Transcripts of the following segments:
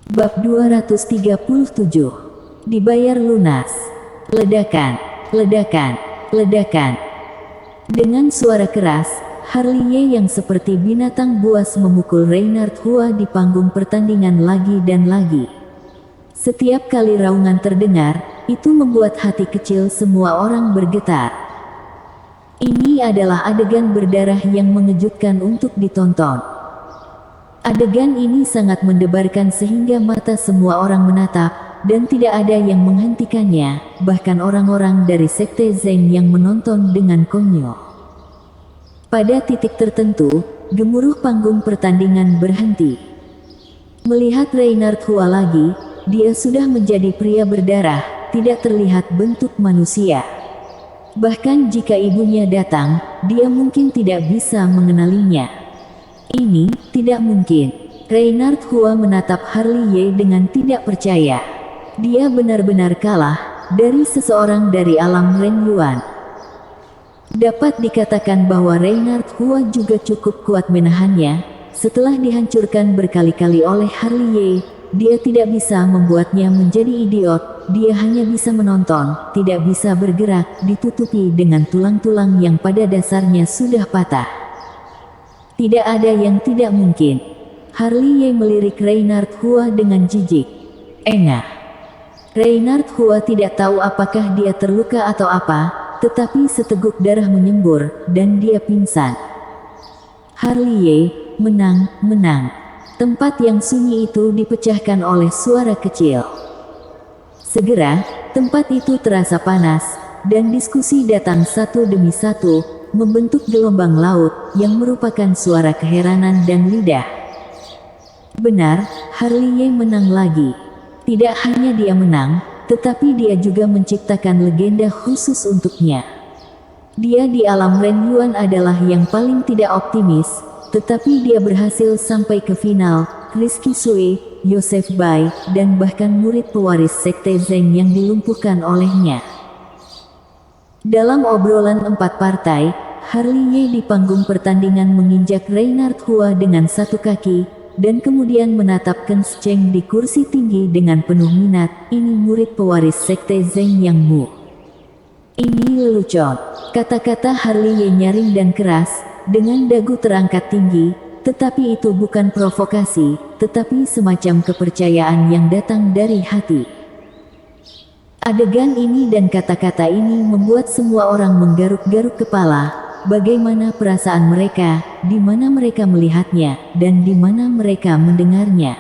Bab 237. Dibayar lunas. Ledakan, ledakan, ledakan. Dengan suara keras, Harley yang seperti binatang buas memukul Reinhard Hua di panggung pertandingan lagi dan lagi. Setiap kali raungan terdengar, itu membuat hati kecil semua orang bergetar. Ini adalah adegan berdarah yang mengejutkan untuk ditonton. Adegan ini sangat mendebarkan sehingga mata semua orang menatap, dan tidak ada yang menghentikannya, bahkan orang-orang dari Sekte Zeng yang menonton dengan konyol. Pada titik tertentu, gemuruh panggung pertandingan berhenti. Melihat Reinhard Hua lagi, dia sudah menjadi pria berdarah, tidak terlihat bentuk manusia. Bahkan jika ibunya datang, dia mungkin tidak bisa mengenalinya. Ini tidak mungkin. Reinhard Hua menatap Harley dengan tidak percaya. Dia benar-benar kalah dari seseorang dari alam Ren Yuan. Dapat dikatakan bahwa Reinhard Hua juga cukup kuat menahannya. Setelah dihancurkan berkali-kali oleh Harley, dia tidak bisa membuatnya menjadi idiot. Dia hanya bisa menonton, tidak bisa bergerak, ditutupi dengan tulang-tulang yang pada dasarnya sudah patah. Tidak ada yang tidak mungkin. Harley melirik Reinhard Hua dengan jijik. Engah. Reinhard Hua tidak tahu apakah dia terluka atau apa, tetapi seteguk darah menyembur, dan dia pingsan. Harley, menang, menang. Tempat yang sunyi itu dipecahkan oleh suara kecil. Segera, tempat itu terasa panas, dan diskusi datang satu demi satu, membentuk gelombang laut, yang merupakan suara keheranan dan lidah. Benar, Harley menang lagi. Tidak hanya dia menang, tetapi dia juga menciptakan legenda khusus untuknya. Dia di alam Ren Yuan adalah yang paling tidak optimis, tetapi dia berhasil sampai ke final. Rizky Sui, Yosef Bai, dan bahkan murid pewaris Sekte Zeng yang dilumpuhkan olehnya. Dalam obrolan 4 partai, Harley di panggung pertandingan menginjak Reinhard Hua dengan satu kaki, dan kemudian menatap Ken Cheng di kursi tinggi dengan penuh minat. Ini murid pewaris Sekte Zeng Yang Mu. Ini lelucon. Kata-kata Harley nyaring dan keras, dengan dagu terangkat tinggi, tetapi itu bukan provokasi, tetapi semacam kepercayaan yang datang dari hati. Adegan ini dan kata-kata ini membuat semua orang menggaruk-garuk kepala. Bagaimana perasaan mereka, di mana mereka melihatnya, dan di mana mereka mendengarnya.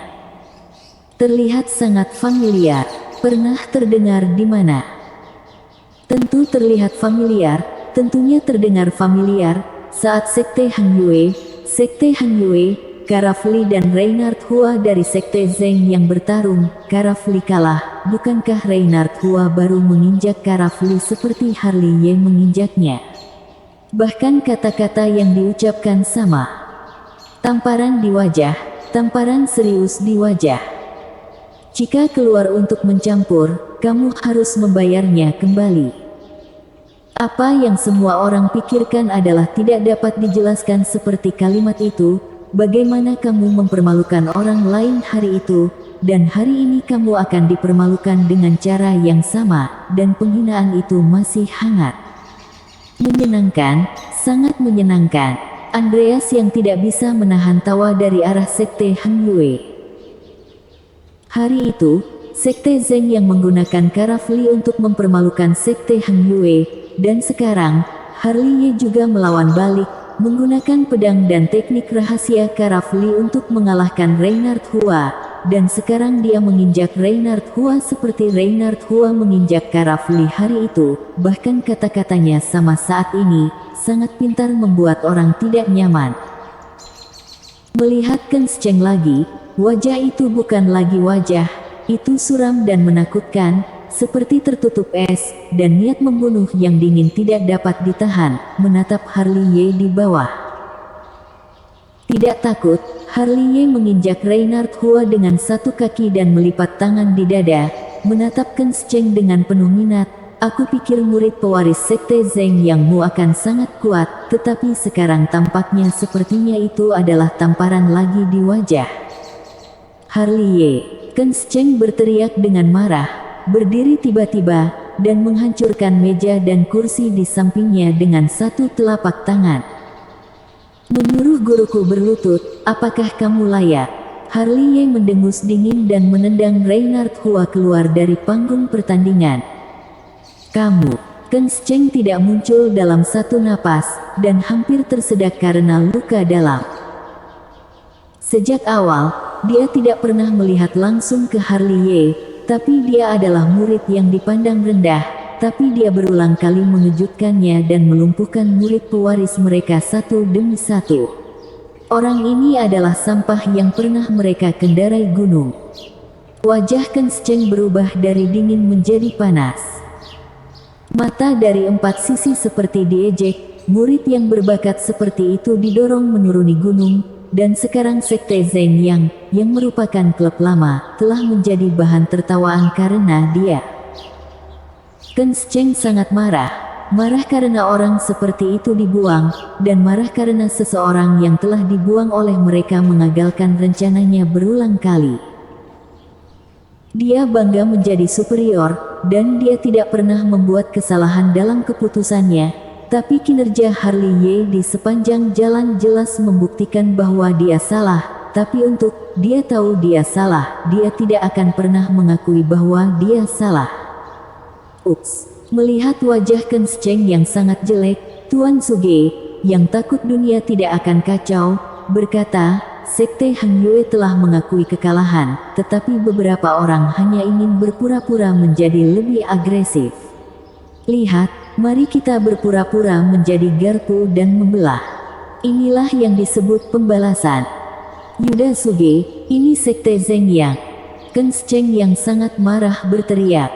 Terlihat sangat familiar. Pernah terdengar di mana? Tentu terlihat familiar, tentunya terdengar familiar, saat Sekte Han Yue, Karafli dan Reinhard Hua dari Sekte Zeng yang bertarung. Karafli kalah. Bukankah Reinhard Hua baru menginjak Karafli seperti Harley menginjaknya? Bahkan kata-kata yang diucapkan sama. Tamparan di wajah, tamparan serius di wajah. Jika keluar untuk mencampur, kamu harus membayarnya kembali. Apa yang semua orang pikirkan adalah tidak dapat dijelaskan seperti kalimat itu. Bagaimana kamu mempermalukan orang lain hari itu, dan hari ini kamu akan dipermalukan dengan cara yang sama, dan penghinaan itu masih hangat. Menyenangkan, sangat menyenangkan. Andreas yang tidak bisa menahan tawa dari arah Sekte Han Yue. Hari itu, Sekte Zeng yang menggunakan Karafli untuk mempermalukan Sekte Han Yue, dan sekarang, Harley juga melawan balik, menggunakan pedang dan teknik rahasia Karafli untuk mengalahkan Reinhard Hua, dan sekarang dia menginjak Reinhard Hua seperti Reinhard Hua menginjak Karafli hari itu. Bahkan kata-katanya sama saat ini, sangat pintar membuat orang tidak nyaman. Melihat Ken Cheng lagi, wajah itu bukan lagi wajah, itu suram dan menakutkan, seperti tertutup es, dan niat membunuh yang dingin tidak dapat ditahan, menatap Harley di bawah. Tidak takut, Harley menginjak Reinhard Hua dengan satu kaki dan melipat tangan di dada, menatap Ken Cheng dengan penuh minat. Aku pikir murid pewaris Sekte Zeng Yang Mu akan sangat kuat, tetapi sekarang tampaknya sepertinya itu adalah tamparan lagi di wajah. Harley, Ken Cheng berteriak dengan marah, berdiri tiba-tiba, dan menghancurkan meja dan kursi di sampingnya dengan satu telapak tangan. Menyuruh guruku berlutut, apakah kamu layak? Harley Ye mendengus dingin dan menendang Reinhard Hua keluar dari panggung pertandingan. Kamu, Ken Cheng tidak muncul dalam satu napas, dan hampir tersedak karena luka dalam. Sejak awal, dia tidak pernah melihat langsung ke Harley Ye, tapi dia adalah murid yang dipandang rendah, tapi dia berulang kali mengejutkannya dan melumpuhkan murid pewaris mereka satu demi satu. Orang ini adalah sampah yang pernah mereka kendarai gunung. Wajah Ken Cheng berubah dari dingin menjadi panas. Mata dari empat sisi seperti diejek, murid yang berbakat seperti itu didorong menuruni gunung, dan sekarang Sekte Zeng yang merupakan klub lama, telah menjadi bahan tertawaan karena dia. Ken Cheng sangat marah. Marah karena orang seperti itu dibuang, dan marah karena seseorang yang telah dibuang oleh mereka mengagalkan rencananya berulang kali. Dia bangga menjadi superior, dan dia tidak pernah membuat kesalahan dalam keputusannya, tapi kinerja Harley Ye di sepanjang jalan jelas membuktikan bahwa dia salah, tapi untuk dia tahu dia salah, dia tidak akan pernah mengakui bahwa dia salah. Ups. Melihat wajah Ken Cheng yang sangat jelek, Tuan Suge, yang takut dunia tidak akan kacau, berkata, Sekte Hang Yue telah mengakui kekalahan, tetapi beberapa orang hanya ingin berpura-pura menjadi lebih agresif. Lihat, mari kita berpura-pura menjadi garpu dan membelah. Inilah yang disebut pembalasan. Yuda Suge, ini Sekte Zeng Yang. Ken Cheng yang sangat marah berteriak.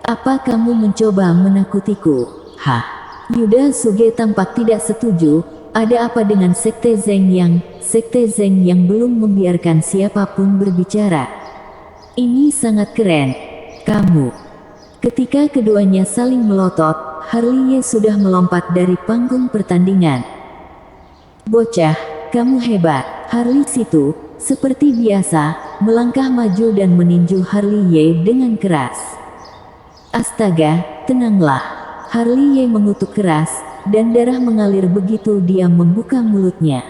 Apa kamu mencoba menakutiku? Hah? Yuda Suge tampak tidak setuju. Ada apa dengan Sekte Zeng Yang? Sekte Zeng yang belum membiarkan siapapun berbicara. Ini sangat keren. Kamu. Ketika keduanya saling melotot, Harley Ye sudah melompat dari panggung pertandingan. Bocah, kamu hebat. Harley situ, seperti biasa, melangkah maju dan meninju Harley Ye dengan keras. Astaga, tenanglah. Harley Ye mengutuk keras, dan darah mengalir begitu dia membuka mulutnya.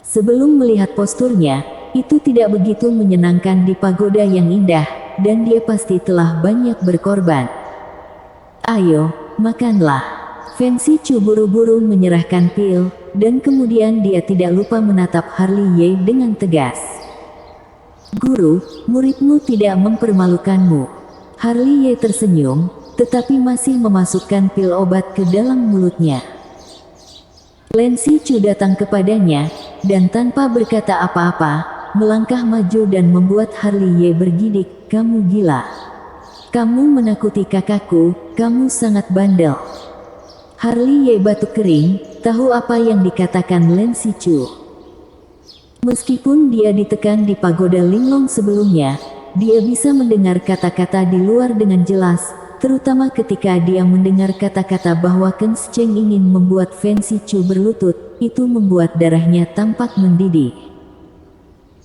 Sebelum melihat posturnya, itu tidak begitu menyenangkan di pagoda yang indah, dan dia pasti telah banyak berkorban. Ayo, makanlah. Fancy Chu buru-buru menyerahkan pil, dan kemudian dia tidak lupa menatap Harley Ye dengan tegas. Guru, muridmu tidak mempermalukanmu. Harley Ye tersenyum, tetapi masih memasukkan pil obat ke dalam mulutnya. Lancy Chu datang kepadanya, dan tanpa berkata apa-apa, melangkah maju dan membuat Harley Ye bergidik, kamu gila. Kamu menakuti kakakku, kamu sangat bandel. Harley Ye batuk kering, tahu apa yang dikatakan Lancy Chu. Meskipun dia ditekan di pagoda Linglong sebelumnya, dia bisa mendengar kata-kata di luar dengan jelas, terutama ketika dia mendengar kata-kata bahwa Ken Cheng ingin membuat Fancy Chu berlutut, itu membuat darahnya tampak mendidih.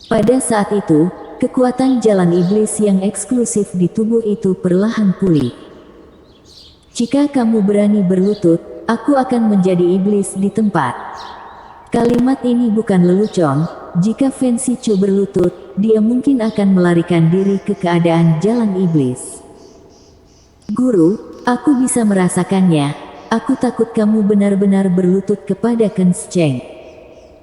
Pada saat itu, kekuatan jalan iblis yang eksklusif di tubuh itu perlahan pulih. Jika kamu berani berlutut, aku akan menjadi iblis di tempat. Kalimat ini bukan lelucon. Jika Fancy Chu berlutut, dia mungkin akan melarikan diri ke keadaan jalan iblis. Guru, aku bisa merasakannya. Aku takut kamu benar-benar berlutut kepada Ken Cheng.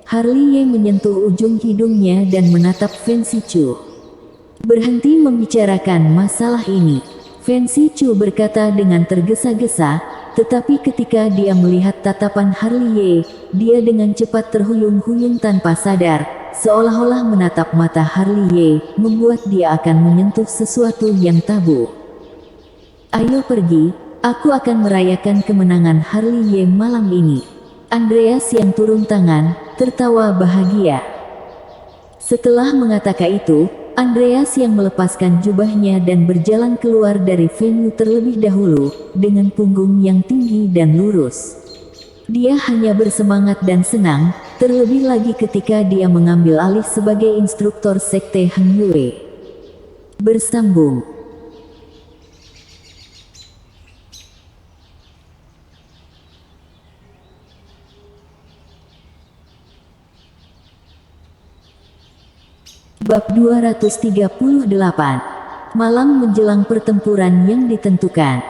Harley Ye menyentuh ujung hidungnya dan menatap Fancy Chu. Berhenti membicarakan masalah ini. Fancy Chu berkata dengan tergesa-gesa, tetapi ketika dia melihat tatapan Harley Ye, dia dengan cepat terhuyung-huyung tanpa sadar, seolah-olah menatap mata Harley Ye, membuat dia akan menyentuh sesuatu yang tabu. Ayo pergi, aku akan merayakan kemenangan Harley Ye malam ini. Andreas yang turun tangan, tertawa bahagia. Setelah mengatakan itu, Andreas yang melepaskan jubahnya dan berjalan keluar dari venue terlebih dahulu, dengan punggung yang tinggi dan lurus. Dia hanya bersemangat dan senang, terlebih lagi ketika dia mengambil alih sebagai instruktur Sekte Hang Yue. Bersambung. Bab 238. Malam menjelang pertempuran yang ditentukan.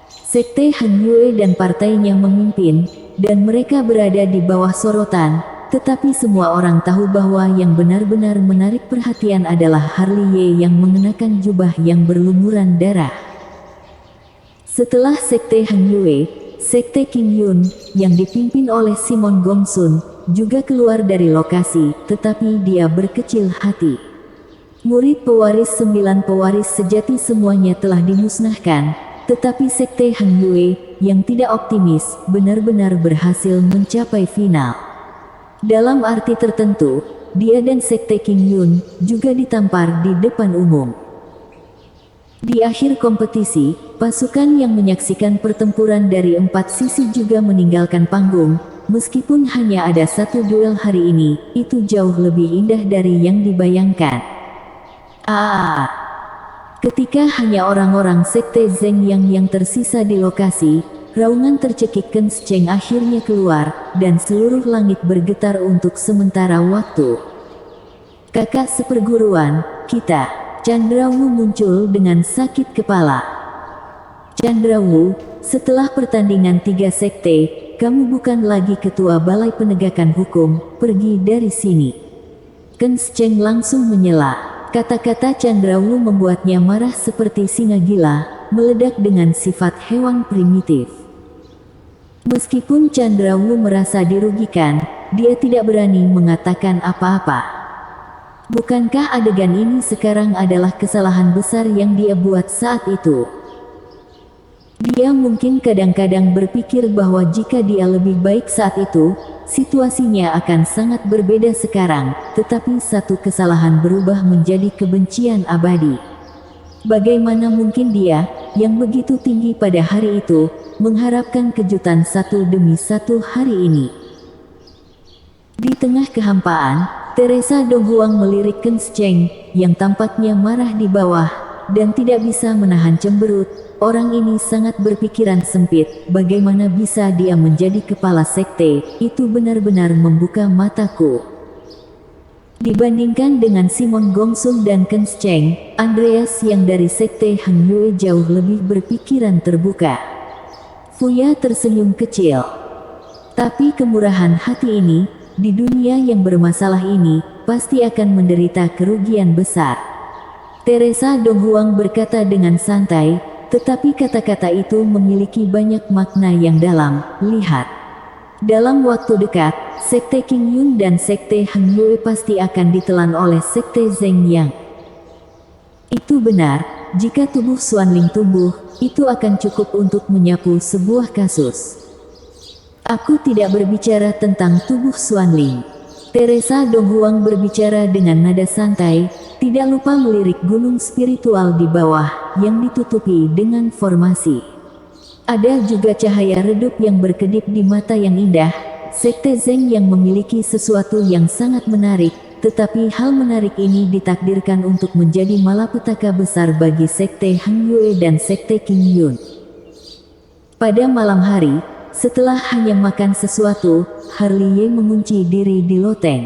Sekte Han Yue dan partainya memimpin, dan mereka berada di bawah sorotan, tetapi semua orang tahu bahwa yang benar-benar menarik perhatian adalah Harley Ye yang mengenakan jubah yang berlumuran darah. Setelah Sekte Han Yue, Sekte King Yun, yang dipimpin oleh Simon Gongsun, juga keluar dari lokasi, tetapi dia berkecil hati. Murid pewaris 9 pewaris sejati semuanya telah dimusnahkan, tetapi Sekte Han Yue, yang tidak optimis, benar-benar berhasil mencapai final. Dalam arti tertentu, dia dan Sekte King Yun juga ditampar di depan umum. Di akhir kompetisi, pasukan yang menyaksikan pertempuran dari 4 sisi juga meninggalkan panggung. Meskipun hanya ada 1 duel hari ini, itu jauh lebih indah dari yang dibayangkan. Ketika hanya orang-orang Sekte Zeng yang tersisa di lokasi, raungan tercekik Ken Cheng akhirnya keluar, dan seluruh langit bergetar untuk sementara waktu. Kakak seperguruan, kita, Chandrawu muncul dengan sakit kepala. Chandrawu, setelah pertandingan 3 sekte, kamu bukan lagi ketua Balai Penegakan Hukum, pergi dari sini. Ken Cheng langsung menyela. Kata-kata Chandrawu membuatnya marah seperti singa gila, meledak dengan sifat hewan primitif. Meskipun Chandrawu merasa dirugikan, dia tidak berani mengatakan apa-apa. Bukankah adegan ini sekarang adalah kesalahan besar yang dia buat saat itu? Dia mungkin kadang-kadang berpikir bahwa jika dia lebih baik saat itu, situasinya akan sangat berbeda sekarang, tetapi satu kesalahan berubah menjadi kebencian abadi. Bagaimana mungkin dia, yang begitu tinggi pada hari itu, mengharapkan kejutan satu demi satu hari ini? Di tengah kehampaan, Teresa Donghuang melirik Ken Cheng, yang tampaknya marah di bawah, dan tidak bisa menahan cemberut. Orang ini sangat berpikiran sempit, bagaimana bisa dia menjadi kepala sekte, itu benar-benar membuka mataku. Dibandingkan dengan Simon Gongsun dan Ken Cheng, Andreas yang dari Sekte Han Yue jauh lebih berpikiran terbuka. Fuya tersenyum kecil. Tapi kemurahan hati ini, di dunia yang bermasalah ini, pasti akan menderita kerugian besar. Teresa Donghuang berkata dengan santai, tetapi kata-kata itu memiliki banyak makna yang dalam. Lihat. Dalam waktu dekat, Sekte King Yun dan Sekte Han Yue pasti akan ditelan oleh Sekte Zeng Yang. Itu benar, jika tubuh Xuanling tumbuh, itu akan cukup untuk menyapu sebuah kasus. Aku tidak berbicara tentang tubuh Xuanling. Teresa Donghuang berbicara dengan nada santai, tidak lupa melirik gunung spiritual di bawah, yang ditutupi dengan formasi. Ada juga cahaya redup yang berkedip di mata yang indah. Sekte Zeng yang memiliki sesuatu yang sangat menarik, tetapi hal menarik ini ditakdirkan untuk menjadi malapetaka besar bagi Sekte Han Yue dan Sekte King Yun. Pada malam hari, setelah hanya makan sesuatu, Harley Ye mengunci diri di loteng.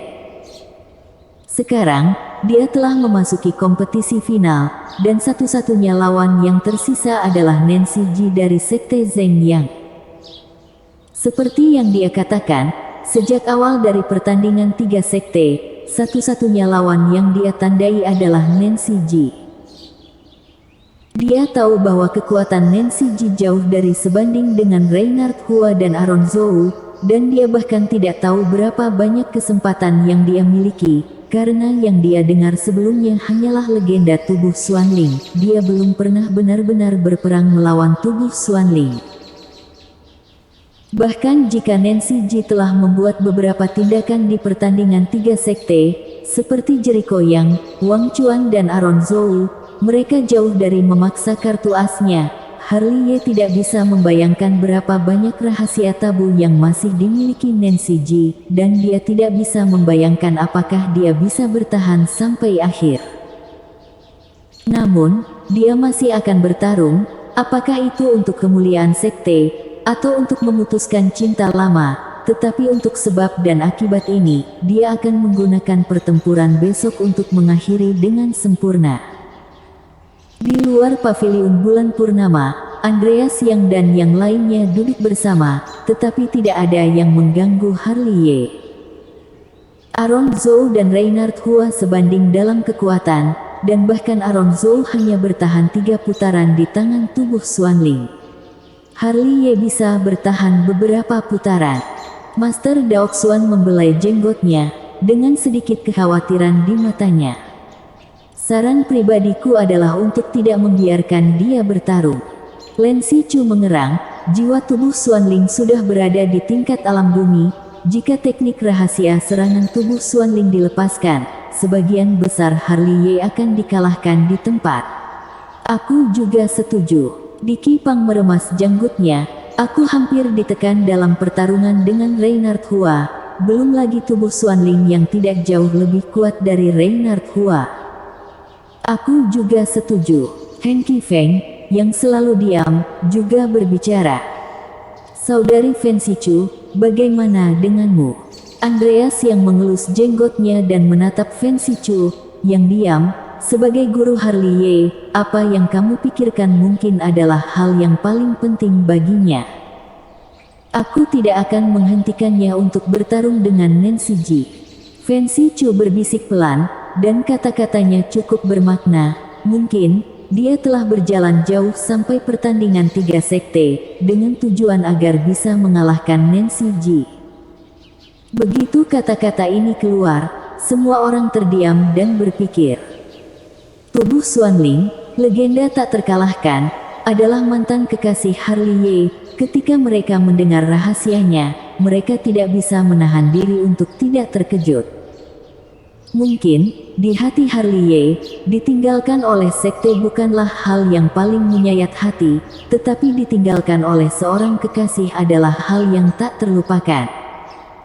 Sekarang, dia telah memasuki kompetisi final, dan satu-satunya lawan yang tersisa adalah Nancy Ji dari Sekte Zeng Yang. Seperti yang dia katakan, sejak awal dari pertandingan 3 sekte, satu-satunya lawan yang dia tandai adalah Nancy Ji. Dia tahu bahwa kekuatan Nancy Ji jauh dari sebanding dengan Reinhard Hua dan Aaron Zhou, dan dia bahkan tidak tahu berapa banyak kesempatan yang dia miliki. Karena yang dia dengar sebelumnya hanyalah legenda tubuh Xuanling, dia belum pernah benar-benar berperang melawan tubuh Xuanling. Bahkan jika Nancy Ji telah membuat beberapa tindakan di pertandingan 3 sekte, seperti Jericho Yang, Wang Chuan dan Aaron Zhou, mereka jauh dari memaksa kartu asnya. Harley Ye tidak bisa membayangkan berapa banyak rahasia tabu yang masih dimiliki Nancy Ji, dan dia tidak bisa membayangkan apakah dia bisa bertahan sampai akhir. Namun, dia masih akan bertarung, apakah itu untuk kemuliaan sekte, atau untuk memutuskan cinta lama, tetapi untuk sebab dan akibat ini, dia akan menggunakan pertempuran besok untuk mengakhiri dengan sempurna. Di luar paviliun bulan purnama, Andreas Yang dan yang lainnya duduk bersama, tetapi tidak ada yang mengganggu Harley Ye. Aaron Zhou dan Reinhard Hua sebanding dalam kekuatan, dan bahkan Aaron Zhou hanya bertahan 3 putaran di tangan tubuh Xuanling. Harley Ye bisa bertahan beberapa putaran. Master Dao Xuan membelai jenggotnya, dengan sedikit kekhawatiran di matanya. Saran pribadiku adalah untuk tidak membiarkan dia bertarung. Lin Sichu mengerang, jiwa tubuh Xuanling sudah berada di tingkat alam bumi. Jika teknik rahasia serangan tubuh Xuanling dilepaskan, sebagian besar Harley Ye akan dikalahkan di tempat. Aku juga setuju. Diki Pang meremas janggutnya. Aku hampir ditekan dalam pertarungan dengan Reinhard Hua. Belum lagi tubuh Xuanling yang tidak jauh lebih kuat dari Reinhard Hua. Aku juga setuju. Heng Qifeng, yang selalu diam, juga berbicara. Saudari Fen Sichu, bagaimana denganmu? Andreas yang mengelus jenggotnya dan menatap Fen Sichu, yang diam, sebagai guru Harley Ye, apa yang kamu pikirkan mungkin adalah hal yang paling penting baginya. Aku tidak akan menghentikannya untuk bertarung dengan Nancy Ji. Fen Sichu berbisik pelan, dan kata-katanya cukup bermakna. Mungkin, dia telah berjalan jauh sampai pertandingan 3 sekte, dengan tujuan agar bisa mengalahkan Nancy Ji. Begitu kata-kata ini keluar, semua orang terdiam dan berpikir. Tubuh Xuanling, legenda tak terkalahkan, adalah mantan kekasih Harley Ye. Ketika mereka mendengar rahasianya, mereka tidak bisa menahan diri untuk tidak terkejut. Mungkin, di hati Harley Ye, ditinggalkan oleh sekte bukanlah hal yang paling menyayat hati, tetapi ditinggalkan oleh seorang kekasih adalah hal yang tak terlupakan.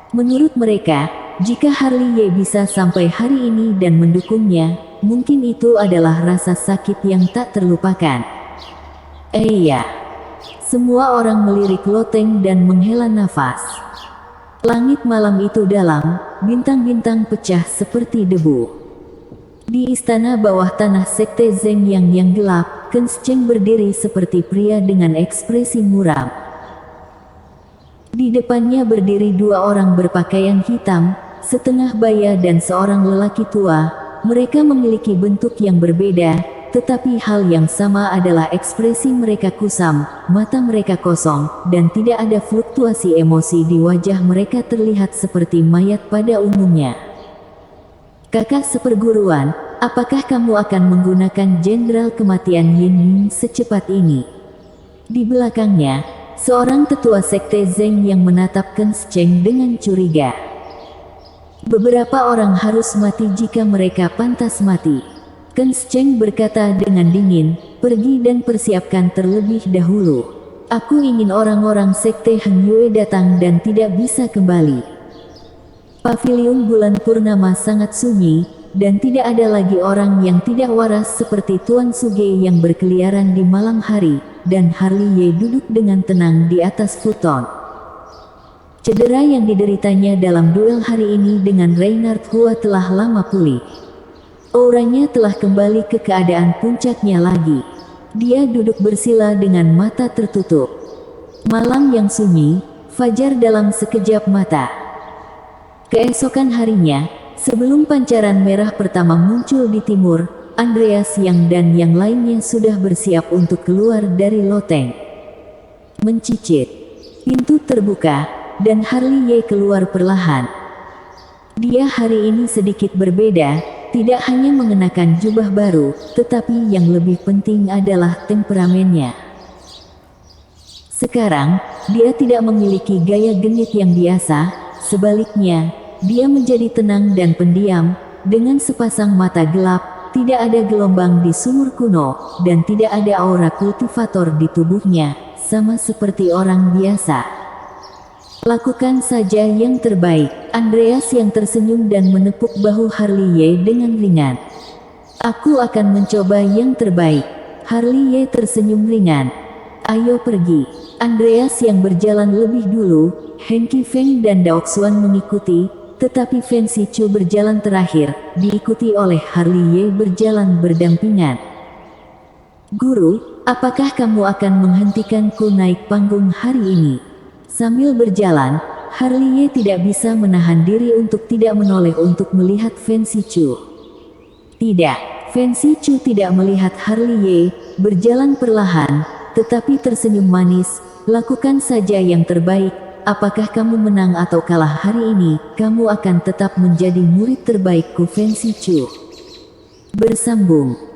Menurut mereka, jika Harley Ye bisa sampai hari ini dan mendukungnya, mungkin itu adalah rasa sakit yang tak terlupakan. Iya. Semua orang melirik loteng dan menghela nafas. Langit malam itu dalam, bintang-bintang pecah seperti debu. Di istana bawah tanah sekte Zeng yang gelap, Ken Cheng berdiri seperti pria dengan ekspresi muram. Di depannya berdiri 2 orang berpakaian hitam, setengah baya dan seorang lelaki tua. Mereka memiliki bentuk yang berbeda, tetapi hal yang sama adalah ekspresi mereka kusam, mata mereka kosong, dan tidak ada fluktuasi emosi di wajah mereka terlihat seperti mayat pada umumnya. Kakak seperguruan, apakah kamu akan menggunakan jenderal kematian Yin Ming secepat ini? Di belakangnya, seorang tetua sekte Zeng yang menatap Ken Cheng dengan curiga. Beberapa orang harus mati jika mereka pantas mati. Ken Cheng berkata dengan dingin, pergi dan persiapkan terlebih dahulu. Aku ingin orang-orang sekte Heng Yue datang dan tidak bisa kembali. Paviliun bulan purnama sangat sunyi, dan tidak ada lagi orang yang tidak waras seperti Tuan Suge yang berkeliaran di malam hari, dan Harley Ye duduk dengan tenang di atas futon. Cedera yang dideritanya dalam duel hari ini dengan Reinhard Hua telah lama pulih. Auranya telah kembali ke keadaan puncaknya lagi. Dia duduk bersila dengan mata tertutup. Malam yang sunyi, fajar dalam sekejap mata. Keesokan harinya, sebelum pancaran merah pertama muncul di timur, Andreas Yang dan yang lainnya sudah bersiap untuk keluar dari loteng. Mencicit. Pintu terbuka, dan Harley Ye keluar perlahan. Dia hari ini sedikit berbeda. Tidak hanya mengenakan jubah baru, tetapi yang lebih penting adalah temperamennya. Sekarang, dia tidak memiliki gaya genit yang biasa, sebaliknya, dia menjadi tenang dan pendiam, dengan sepasang mata gelap, tidak ada gelombang di sumur kuno, dan tidak ada aura kultivator di tubuhnya, sama seperti orang biasa. Lakukan saja yang terbaik. Andreas yang tersenyum dan menepuk bahu Harley Ye dengan ringan. Aku akan mencoba yang terbaik. Harley Ye tersenyum ringan. Ayo pergi. Andreas yang berjalan lebih dulu, Heng Qifeng dan Daoxuan mengikuti, tetapi Fen Sichu berjalan terakhir, diikuti oleh Harley Ye berjalan berdampingan. Guru, apakah kamu akan menghentikanku naik panggung hari ini? Sambil berjalan, Harley Ye tidak bisa menahan diri untuk tidak menoleh untuk melihat Fen Sichu. Tidak, Fen Sichu tidak melihat Harley Ye, berjalan perlahan, tetapi tersenyum manis. Lakukan saja yang terbaik, apakah kamu menang atau kalah hari ini, kamu akan tetap menjadi murid terbaikku Fen Sichu. Bersambung.